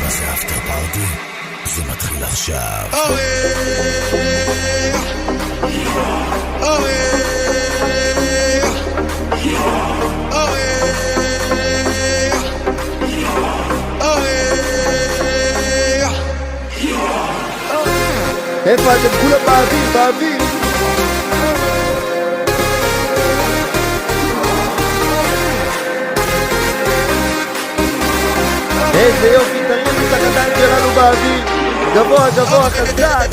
זה אפטר פארטי, זה מתחיל עכשיו. איפה אתם כולם באוויר, באוויר? איזה יופי, תרימו את הידיים שלנו באוויר. גבוה, גבוה, חזק.